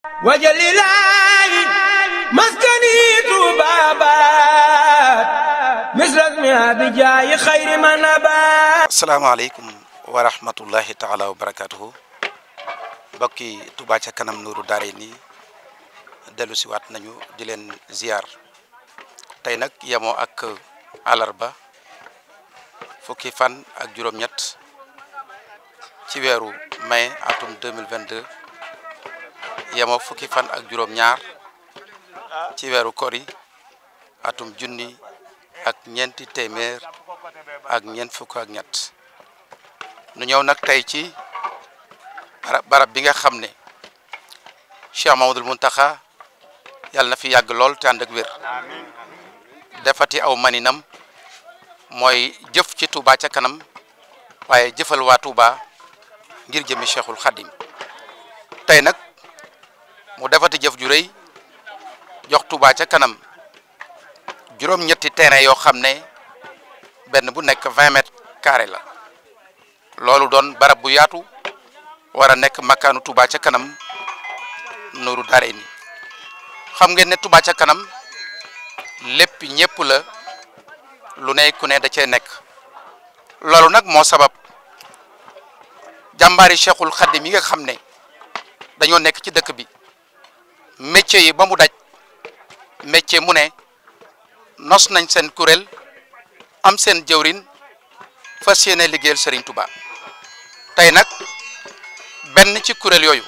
wajalilaahi maskani tuubaabaat misrasmi abijaayi xayri manabaat. asalaamaaleykum wa rahmatullahi taala wa barakaatuhu. mbokki Touba ca kanam Nuuru Daarayni dellu si waat nañu di leen ziar tey nag yemoo ak àllarba fukki fan ak juróom-ñett ci weeru mai atum 2022 yemoo fukki fan ak juróom-ñaar ci weeru kori atum junni ak ñeenti téeméer ak ñeent fukk ak ñett nu ñëw nag tey ci barab bi nga xam ne Cheikh Mamadou Mountakha yàlla na fi yàgg lool te ànd ak wér defati aw maninam mooy jëf ci Touba ca kanam waaye jëfal waa Touba ngir jëmi Cheikhul Khadim tey nag mu defati jëf ju rëy jox Touba ca kanam juróom-ñetti terrain yoo xam ne benn bu nekk 20 mètres carrés la loolu doon barab bu yaatu war a nekk makkaanu Touba ca kanam Nuuru Daarayni xam ngeen ne Touba ca kanam lépp ñëpp la lu ne ku ne da cee nekk loolu nag moo sabab jàmbaari Cheikhul Khadim yi nga xam ne dañoo nekk ci dëkk bi métier yi ba mu daj métier mu ne nos nañ seen kuréel am seen jëwrin fas yéene liggéeyal Serigne Touba tey nag benn ci kuréel yooyu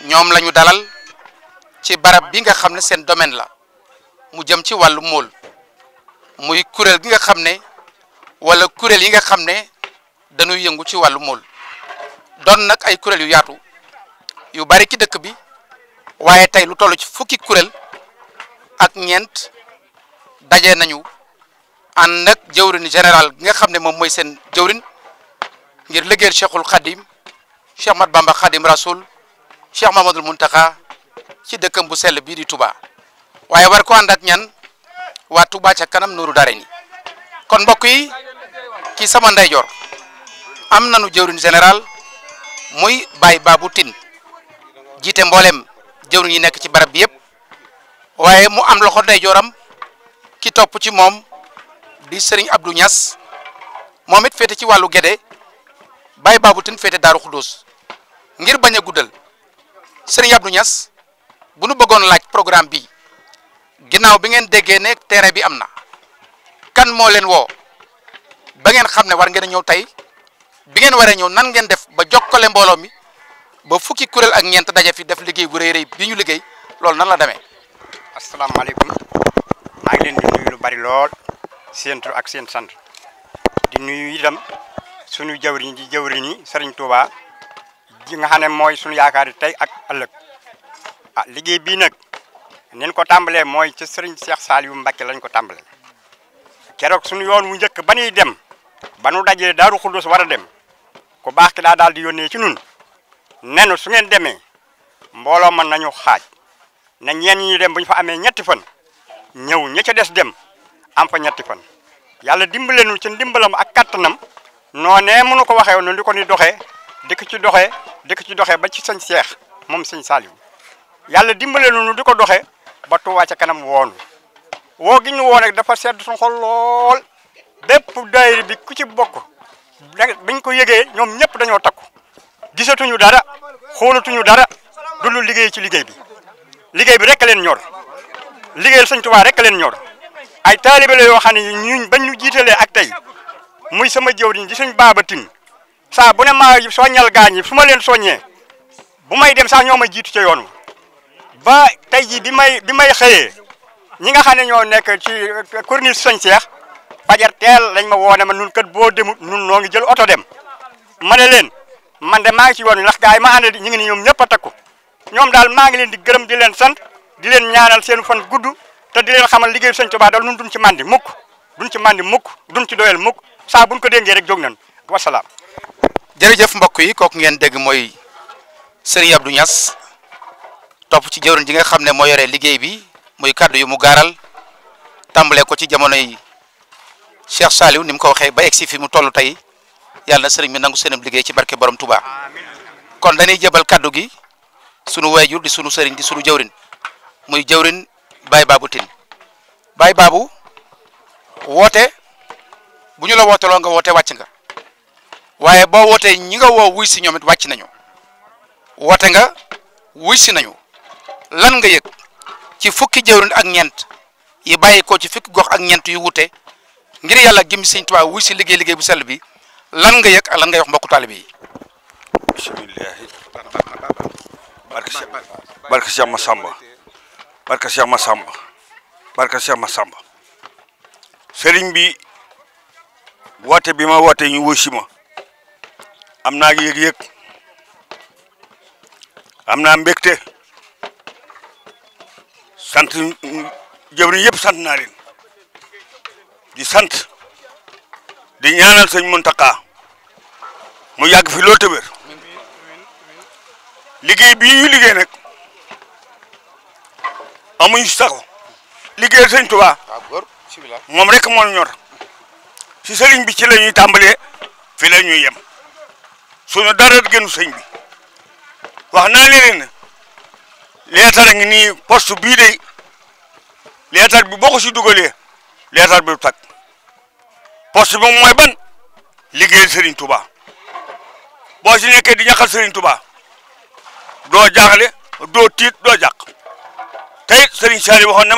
ñoom lañu dalal ci barab bi nga xam ne seen domaine la mu jëm ci wàllu mool muy kuréel gi nga xam ne wala kuréel yi nga xam ne dañuy yëngu ci wàllu mool doon nag ay kuréel yu yaatu yu bari ci dëkk bi waaye tey lu toll ci fukki kuréel ak ñeent daje nañu ànd ak jëwrin général gi nga xam ne moom mooy seen jëwrin ngir liggéeyal Cheikhul Khadim Cheikh Ahmad Bamba Khadim Rasoul Cheikh Mamadou Mountakha ci dëkkam bu sell bii di Touba waaye war ko ànd ak ñan waa Touba ca kanam Nuuru Daarayni kon mbokk yi ci sama ndeyjoor am nañu jëwrin général muy Baye Babou Tine jiite mboolem jëwrin yi nekk ci barab bi yëpp waaye mu am loxo ndeyjooram ki topp ci moom di Serigne Abdou Niass moom it féete ci wàllu Gédé Baye Babou Tine féete Daaru Xuddoos ngir bañ a guddal Serigne Abdou Niass bu nu bëggoon laaj programme bi ginnaaw bi ngeen déggee ne terrain bi am na kan moo leen woo ba ngeen xam ne war ngeen a ñëw tey bi ngeen waree ñëw nan ngeen def ba jokkale mbooloo mi ba fukki kuréel ak ñeent daje fi def liggéey bu rëy rëy bi ñu liggéey loolu nan la demee. asalaamaaleykum maa ngi leen di nuyu lu bari lool seen tur ak seen sant di nuyu itam sunu jawriñ ji jawriñi Serigne Touba ji nga xam ne mooy sunu yaakaar tey ak ëllëg liggéey bii nag nen ko tàmbalee mooy ci Serigne Cheikh Saliou Mbacké lañ ko tàmbalee keroog sunu yoon wu njëkk ba nuy dem ba nu dajee Daaru Xuddoos war a dem ku baax ki daal di yónnee ci nun nenu su ngeen demee mbooloo mën nañu xaaj na ñeen ñi dem bu ñu fa amee ñetti fan ñëw ña ca des dem am fa ñetti fan yàlla dimbale nu ci ndimbalam ak kattanam noonee mënu ko waxee woon di ko ni doxee dikk ci doxee ba ci sëñ Cheikh moom sëñ Saliou yàlla dimbale nu di ko doxee ba Touba ca kanam woonu woo gi ñu woo nag dafa sedd suñu xol lool bépp daayira bi ku ci bokk biñ ko yëgee ñoom ñëpp dañoo takku gisatuñu dara xoolatuñu dara dulu liggéey ci liggéey bi rek leen ñor liggéeyal sëñ Touba rek leen ñor ay taalibe la yoo xam ne ñun bañ ñu jiitalee ak tey muy sama jëwriñ di suñ Baba Tine saa bu ne maa soññal gaañ yi fu ma leen soññee bu may dem sax ñoo ma jiitu ca yoon ba tey jii bi may xëyee ñi nga xam ne ñoo nekk ci corniche sëñ Cheikh fajar teel lañ ma woone ma nun kat boo demut nun noo ngi jël oto dem ma ne leen man de maa ngi ci yoon wi ndax gars yi ma ànd ñu ngi ni ñoom ñëpp a takku ñoom daal maa ngi leen di gërëm di leen sant di leen ñaanal seen fan gudd te di leen xamal liggéey sëñ Touba daal nun duñ ci mandi mukk duñ ci doyal mukk saa buñ ko déngee rek jóg nañ wasalaam. jërëjëf mbokk yi kooku ngeen dégg mooy Serigne Abdou Niass topp ci jëwriñ ji nga xam ne moo yore liggéey bi muy kaddu yu mu gaaral tàmbalee ko ci jamono yi Cheikh Saliou ni mu ko waxee ba egsi fi mu toll tey yàlla na sëriñ bi nangu seenam liggéey ci barke borom Touba kon dañuy jébal kaddu gi sunu wayjur di sunu sëriñ di sunu jawrin muy jawrin Baye Babou Tine Baye Babou woote bu ñu la wooteloo nga woote wàcc nga waaye boo wootee ñi nga woo wuy si ñoom it wàcc nañu woote nga wuy si nañu lan nga yëg ci fukki jawrin ak ñeent yi bàyyi ko ci fukki gox ak ñeent yu wute ngir yàlla gim Sëñ Tuubaa wuy si liggéey bu sell bi lan nga yëg ak lan ngay wax mbokku taalibe yi. bismillahi barke Cheikh Massamba barke Cheikh Massamba barke Cheikh Massamba sëriñ bi woote bi ma woote ñu wuy si ma am naa yëg-yëg am naa mbégte sant jëwriñ yëpp sant naa leen di sant di ñaanal sëñ Mountakha mu yàgg fi loolu te wér liggéey bii ñu liggéey nag amuñu sago liggéey sëñ Tuubaa moom rek moo ñor si sëriñ bi ci la ñuy tàmbalee fi la ñuy yem suñu dara gënu sëñ bi wax naa leen leetar ngi nii poste bii de leetar bi boo ko si dugalee leetar bi du tag poste bi moom mooy ban liggéeyal Serigne Touba boo si nekkee di ñàkkal Serigne Touba doo jaaxle doo tiit doo jàq tey Serigne Saliou waxoon na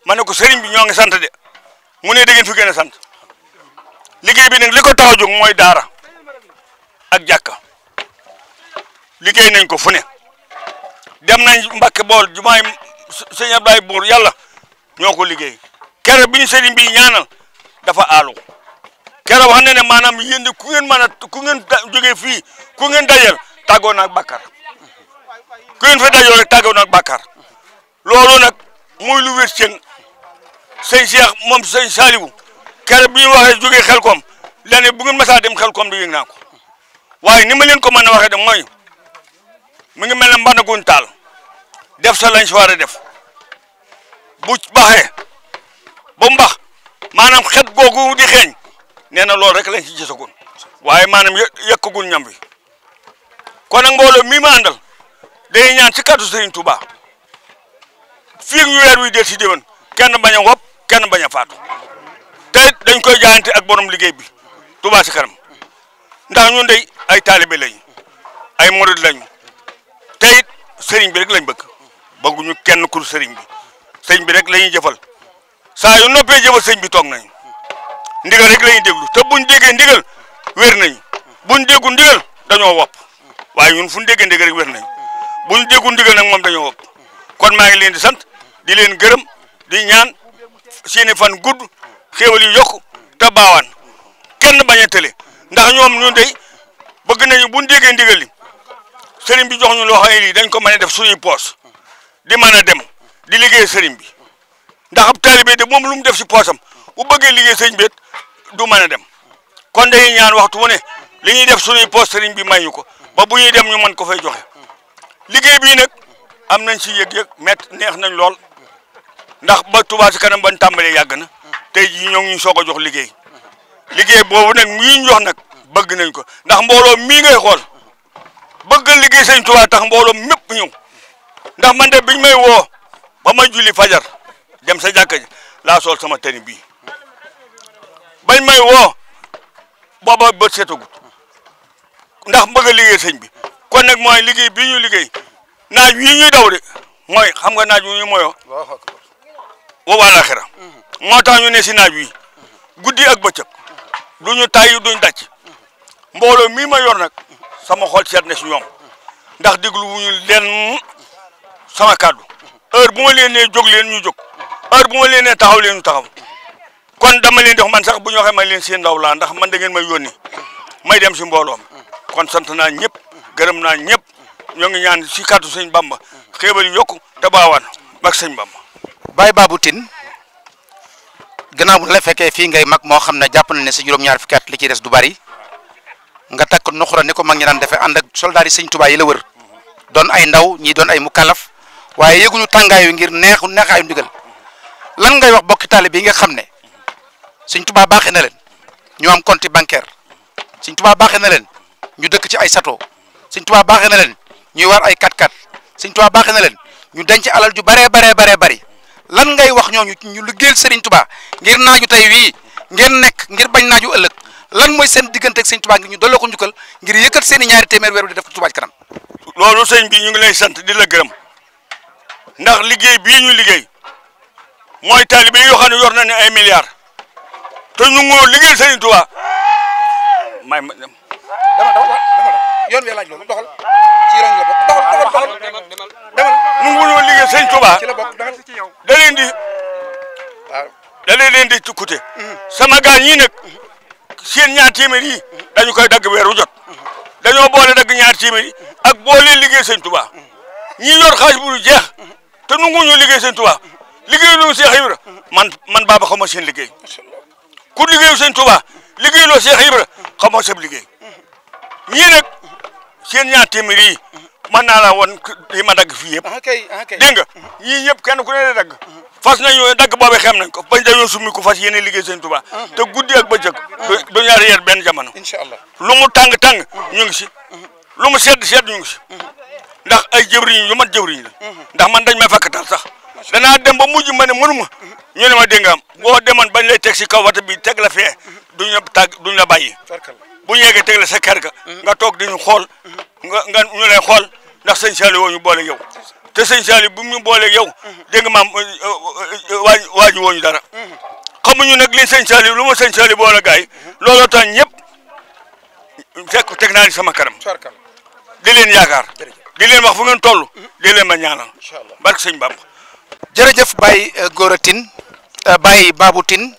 ma ne ko Serigne bi ñoo ngi sant de mu ne da ngeen fi gën a sant liggéey bi nag li ko tax a jóg mooy daara ak jàkka liggéey nañ ko fu ne dem nañ Mbàkke bool jumaay sëñ Abdoulaye Bour yàlla ñoo ko liggéey keroog bi ñu Serigne bi ñaanal dafa aalu keroog wax na ne maanaam yéen de ku ngeen mën a ku ngeen jógee fii ku ngeen dajal tàggoo naag bàkkaar ku ngeen fa dajoo rek tàggoo naag bàkkaar loolu nag muy lu wér seen sëñ Cheikh moom sëñ Saliou keroog bi ñu waxee jógee Xelkom la ne bu ngeen mësaa dem Xelkom di yëg naa ko waaye ni ma leen ko mën a waxee de mooy mi ngi mel ne mbana guñ taal def sa lañ si war a def bu baxee ba mu bax maanaam xet googu di xeeñ nee na loolu rek lañ ci gisagun waaye maanaam yëkkagul ñam bi kon nag mbooloo mii ma àndal day ñaan ci kàddu Serigne Touba fii ñu weer wi del si déwén kenn bañ a wopp kenn bañ a faatu te dañ koy jaayante ak borom liggéey bi Touba si kanam ndax ñun day ay taalibe lañu ay murid lañu te it sëriñ bi rek lañ bëgguñu kenn kur sëriñ bi sëriñ bi rek la ñuy jëfal saa yu noppee jëfal sëriñ bi toog nañu ndigal rek la ñuy déglu te buñ déggee ndigal wér nañu buñ déggu ndigal dañoo wopp waaye ñun fu ñu déggee ndigal rek wér nañu buñ déggu ndigal nag moom dañoo wopp kon maa ngi leen di sant di leen gërëm di ñaan seeni fan gudd xéewal yu yokku te baawaan kenn bañ a tële ndax ñoom ñun day bëgg nañu buñ déggee ndigal li sëriñ bi jox ñu loo xam ne lii dañ ko mën a def suñuy poos di mën a dem di liggéey sëriñ bi ndax ab taalibe de moom lu mu def si poosam bu bëggee liggéey sëriñ bi du mën a dem kon dañuy ñaan waxtu mu ne li ñuy def suñuy poos sëriñ bi may ñu ko ba bu ñuy dem ñu mën ko fay joxe liggéey bii nag am nañ si yëg-yëg neex nañ lool ndax ba Touba si kanam bañ tàmbalee yàgg na tey jii ñoo ngi ñu soog a jox liggéey boobu nag mii ñu jox nag bëgg nañ ko ndax mbooloo mii ngay xool bëgg liggéey sëñ Touba tax mbooloo mépp ñëw ndax man de biñ may woo ba may julli fajar dem sa jàkka ji laa sol sama tani bii bañ may woo booba bët seetagut ndax bëgg a liggéey sëñ bi kon nag mooy liggéey bii ñu liggéey naaj wi ñuy daw de mooy xam nga naaj wi ñu mooyoo wa àllaaxira moo tax ñu ne si naaj wi guddi ak bëccëg duñu tàyyi duñ dàcc mbooloo mii ma yor nag sama xol seet na si ñoom ndax déglu wuñu leen sama kàddu heure bu ma leen nee jóg leen ñu jóg heure bu ma leen nee taxaw leen ñu taxaw kon dama leen di wax man sax bu ñu waxee may leen seen ndaw laa ndax man da ngeen may yónni may dem si mbooloom kon sant naa ñëpp gërëm naa ñëpp ñoo ngi ñaan si kàddu sëñ Bamba xéebal yokku te baawaan ak sëñ Bamba. Baye Babou Tine gannaaw bu la fekkee fii ngay mag moo xam ne jàpp na ne sa juróom-ñaar fukki at li ci des du bari nga takk nuxura ni ko mag ñi daan defee ànd ak soldaar yi sëñ Tuubaa yi la wër doon ay ndaw ñii doon ay mukallaf waaye yëguñu tàngaayu ngir neexaayu ndigal lan ngay wax bokki taalibe yi nga xam ne sëñ Tuubaa baaxee na leen ñu am compte bancaire sëñ Tuubaa baaxee na leen ñu dëkk ci ay sato sëñ Tuubaa baaxee na leen ñuy war ay 4x4 sëñ Tuubaa baaxee na leen ñu denc alal ju baree bari lan ngay wax ñooñu ñu liggéeyal sëriñ Tuubaa ngir naaju tey wii ngeen nekk ngir bañ naaju ëllëg lan mooy seen diggante ak sëñ Tuubaa ngir ñu dolloo ko njukkal ngir yëkkat seen i ñaari téeméer weer di def ko Tuubaa ci kanam. loolu sëñ bi ñu ngi lay sant di la gërëm ndax liggéey bii ñu liggéey mooy taalibe yoo xam ne yor na ne ay milliards te ñu ngoo liggéey sëriñ Tuubaa dama yoon wi laaj loolu doxal ci yoon la bokk doxal demal ñu ngoo liggéey sëriñ Tuubaa ci la bokk da leen di tukkute sama gaañ ñii nag seen ñaar téeméer yi dañu koy dagg weeru jot dañoo boole dagg ñaar téeméer yi ak boole liggéey sëñ Tuubaa ñi yor xaalis bu jeex te nangu ñu liggéey sëñ Tuubaa liggéey loo Cheikh Ibra man baaba xaw ma seen liggéey ku liggéeyu sëñ Tuubaa liggéey loo Cheikh Ibra xaw ma sab liggéey ñii nag seen ñaar téeméer yi mën naa la woon yi ma dagg fii yëpp dégg nga ñii ñëpp kenn ku ne dagg fas nañu dagg boobu xem nañ ko bañ dañoo summi ko fas yéene liggéey sëñ Tuubaa te guddi ak bëccëg du ñaari yeer benn jamono inshallah lu mu tàng ñu ngi si lu mu sedd ñu ngi si ndax ay jëwriñ yu mat jëwriñ la ndax man dañ may fakkatal sax danaa dem ba mujj ma ne mënuma ñu ne ma dégg nga boo demoon bañ lay teg si kaw wata bi teg la fee duñ la bàyyi bu ñu yeggee teg la sa kër ga nga toog di ñu xool nga ñu lay xool ndax sëñ Saliou woo ñu boole yow te sëñ Saliou bu ñu booleeg yow dégg nga maam waaju woo ñu dara xamuñu nag li sëñ Saliou lu ma sëñ Saliou boole gars yi looloo tax ñëpp fekk teg naa ni sama kanam di leen yaakaar di leen wax fu ngeen toll di leen ma ñaanal barke sëñ Bamba. jërëjëf Baye Gora Tine Baye Babou Tine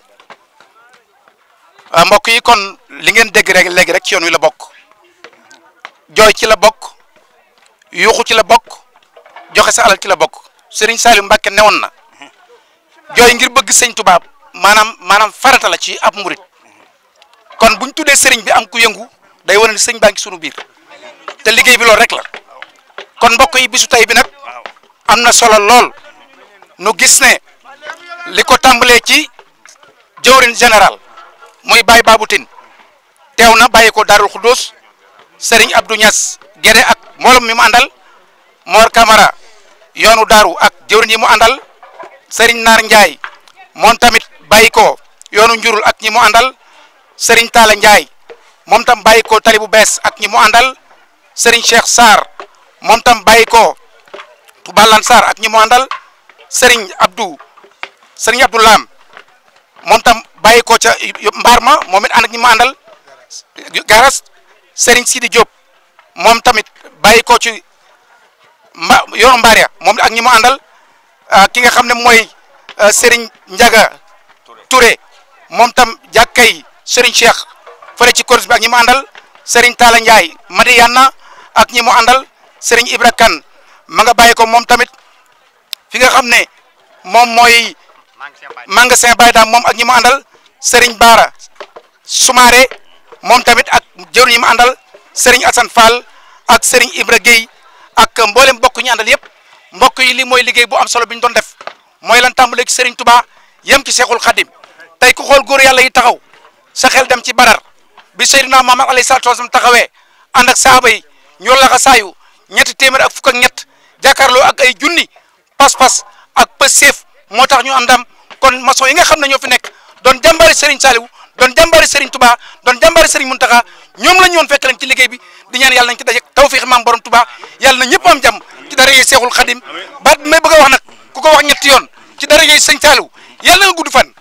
mbokk yi kon li ngeen dégg rek léegi rek ci yoon wi la bokk jooy ci la bokk yuuxu ci la bokk joxe sa alal ci la bokk Serigne Saliou Mbacké newoon na jooy ngir bëgg sëñ Tuubaa maanaam farata la ci ab murit kon buñ tuddee Serigne bi am ku yëngu day wane ni sëñ baa ngi sunu biir te liggéey bi loolu rek la kon mbokk yi bisu tey bi nag am na solo lool nu gis ne li ko tàmbalee ci jawrin général muy Baye Babou Tine teew na bàyyi ko Darul Khoudoss Serigne Abdou Niass Guédé ak mboolem mi mu àndal Mor Camara yoonu Daaru ak jawrin yi mu àndal Serigne Naar Ndiaye moom tamit bàyyi ko yoonu njurul ak ñi mu àndal Serigne Talla Ndiaye moom tam bàyyi ko tali bu bees ak ñi mu àndal Serigne Cheikh Sarr moom tam bàyyi ko Touba Lansar ak ñi mu àndal Serigne Abdou Lam moom tam bàyyi ko ca mbaar ma moom it ànd ak ñi mu àndal garas Serigne Sidi Diop moom tamit bàyyi ko ci yoonu mbaar ya moom ak ñi mu àndal ki nga xam ne mooy Serigne Ndiaga Touré moom tam jàkkay Serigne Cheikh fële ci korus bi ak ñi mu àndal Serigne Talla Ndiaye Madiyana ak ñi mu àndal Serigne Ibra Kane ma nga bàyyi ko moom tamit fi nga xam ne moom mooy magasin Baye Dame moom ak ñi mu àndal Serigne Bara Soumaré moom tamit ak jëwriñ ñi mu àndal Serigne Assane Fall ak Serigne Ibra Gueye ak mboolem mbokk ñi àndal yëpp mbokk yi li mooy liggéey bu am solo bi ñu doon def mooy lan tàmbalee ci Serigne Touba yem ci Cheikhul Khadim tey ku xool góor yàlla yi taxaw sa xel dem ci Badar bi Seydina Muhammad alayhi salaatu wasallam taxawee ànd ak saaba yi ñoo laxa saayu ñetti téeméer ak fukk ak ñett jàkkaarloo ak ay junni pas-pas ak pëseef moo tax ñu am ndam kon maçon yi nga xam ne ñoo fi nekk doon jàmbaari Serigne Saliou doon jàmbaari Serigne Touba doon jàmbaari Serigne Mountakha ñoom la ñu woon fekk leen ci liggéey bi di ñaan yàlla nañ ci daje tawfiix maam borom Touba yàlla na ñëpp am jàmm ci dara yi Seexul Xadim baat bi may bëgg a wax nag ku ko wax ñetti yoon ci dara yi Serigne Saliou yàlla na nga gudd fan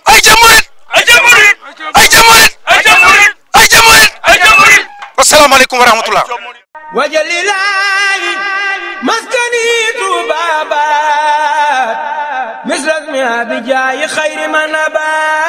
ay jamurit ay jamurit ay jamurit ay jamurit ay jamurit ay jamurit wasalaamaaleykum wa rahmatullah wajalilaahi maskani tubabat misras mi abijaayi xayri man abat